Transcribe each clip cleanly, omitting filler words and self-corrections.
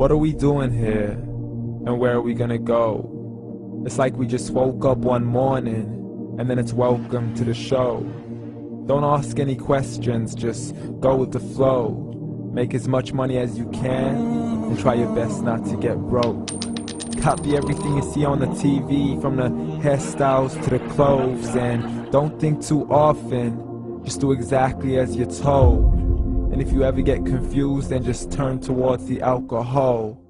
What are we doing here? And where are we gonna go? It's like we just woke up one morning and then it's welcome to the show. Don't ask any questions, just go with the flow. Make as much money as you can and try your best not to get broke. Copy everything you see on the TV, from the hairstyles to the clothes, and don't think too often, just do exactly as you're told. And if you ever get confused, then just turn towards the alcohol.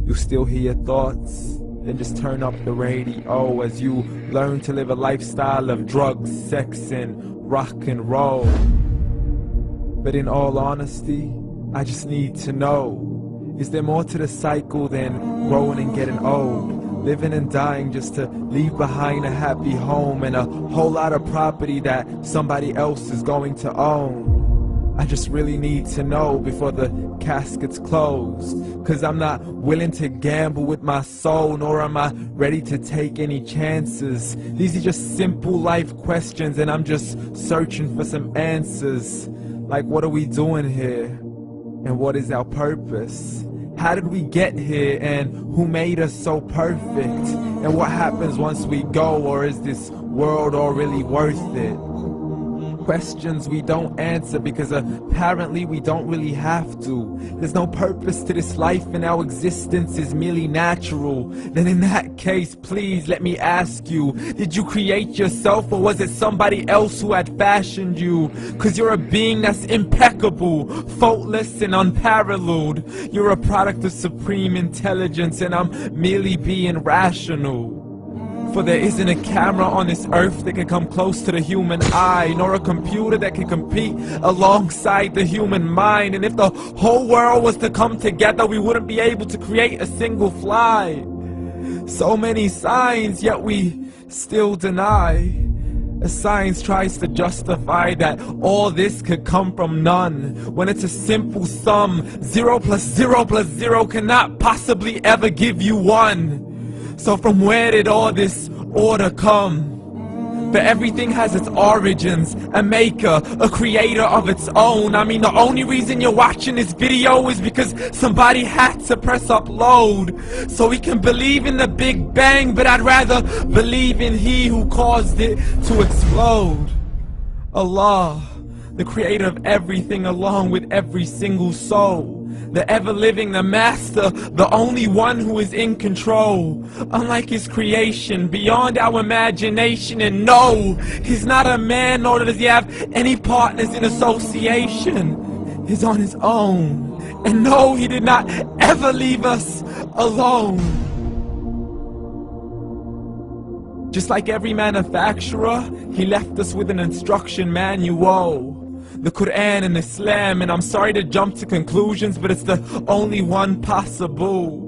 You still hear your thoughts? Then just turn up the radio as you learn to live a lifestyle of drugs, sex, and rock and roll. But in all honesty, I just need to know, is there more to the cycle than growing and getting old? Living and dying just to leave behind a happy home and a whole lot of property that somebody else is going to own. I just really need to know before the casket's closed, 'cause I'm not willing to gamble with my soul, nor am I ready to take any chances. These are just simple life questions and I'm just searching for some answers. Like, what are we doing here? And what is our purpose? How did we get here, and who made us so perfect? And what happens once we go, or is this world all really worth it? Questions we don't answer because apparently we don't really have to. There's no purpose to this life and our existence is merely natural. Then in that case, please let me ask you, did you create yourself, or was it somebody else who had fashioned you? 'Cause you're a being that's impeccable, faultless and unparalleled. You're a product of supreme intelligence and I'm merely being rational. For there isn't a camera on this earth that can come close to the human eye, nor a computer that can compete alongside the human mind. And if the whole world was to come together, we wouldn't be able to create a single fly. So many signs, yet we still deny. As science tries to justify that all this could come from none, when it's a simple sum. 0 plus 0 plus 0 cannot possibly ever give you 1. So from where did all this order come? But everything has its origins, a maker, a creator of its own. I mean, the only reason you're watching this video is because somebody had to press upload. So we can believe in the Big Bang, but I'd rather believe in He who caused it to explode. Allah, the creator of everything along with every single soul. The ever-living, the master, the only one who is in control. Unlike his creation, beyond our imagination. And no, he's not a man, nor does he have any partners in association. He's on his own. And no, he did not ever leave us alone. Just like every manufacturer, he left us with an instruction manual. The Quran and Islam, and I'm sorry to jump to conclusions, but it's the only one possible.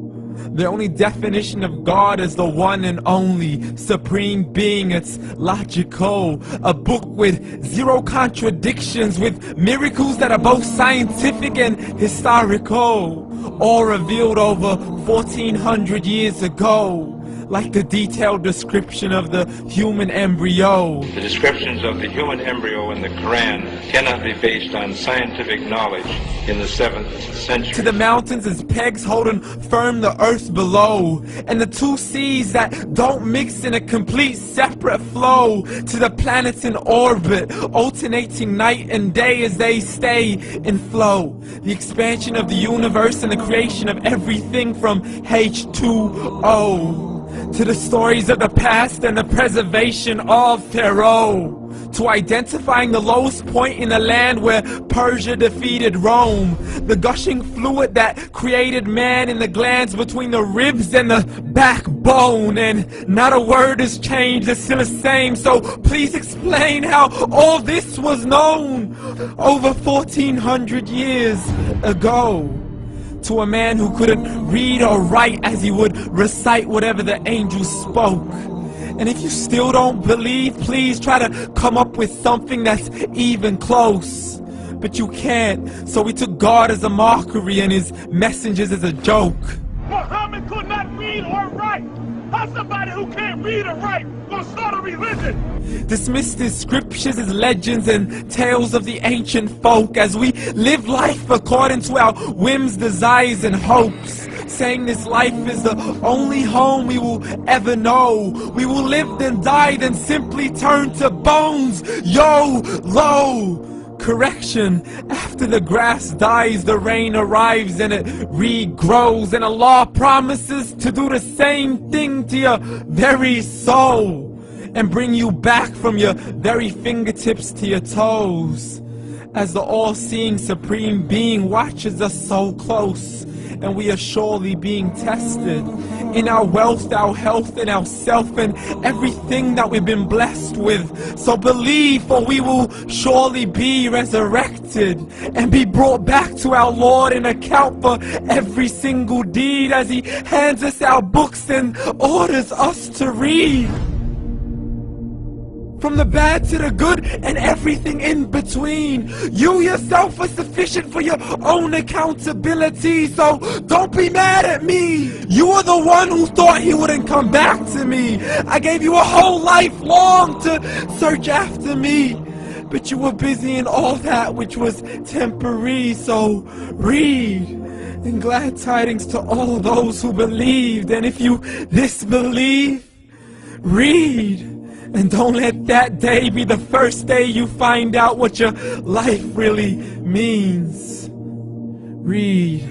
The only definition of God is the one and only supreme being. It's logical, a book with 0 contradictions, with miracles that are both scientific and historical, all revealed over 1400 years ago. Like the detailed description of the human embryo. The descriptions of the human embryo in the Quran cannot be based on scientific knowledge in the 7th century. To the mountains as pegs holding firm the earth below, and the 2 seas that don't mix in a complete separate flow. To the planets in orbit, alternating night and day as they stay in flow. The expansion of the universe and the creation of everything from H2O. To the stories of the past and the preservation of Pharaoh. To identifying the lowest point in the land where Persia defeated Rome. The gushing fluid that created man in the glands between the ribs and the backbone. And not a word has changed, it's still the same. So please explain how all this was known over 1400 years ago. To a man who couldn't read or write as he would recite whatever the angels spoke. And if you still don't believe, please try to come up with something that's even close. But you can't, so we took God as a mockery and his messengers as a joke. Muhammad could not read or write. How's somebody who can't read or write gonna start a religion? Dismissed his scriptures as legends and tales of the ancient folk as we live life according to our whims, desires, and hopes. saying this life is the only home we will ever know. We will live then die, then simply turn to bones. YOLO! Correction, after the grass dies, the rain arrives and it regrows, and Allah promises to do the same thing to your very soul and bring you back from your very fingertips to your toes, as the all-seeing supreme being watches us so close, and we are surely being tested in our wealth, our health, and our self, and everything that we've been blessed with. So believe, for we will surely be resurrected and be brought back to our Lord and account for every single deed, as He hands us our books and orders us to read. From the bad to the good and everything in between. You yourself are sufficient for your own accountability, so don't be mad at me. You are the one who thought He wouldn't come back to me. I gave you a whole life long to search after me, but you were busy in all that which was temporary. So read, and glad tidings to all those who believed. And if you disbelieve, read. And don't let that day be the first day you find out what your life really means. Read.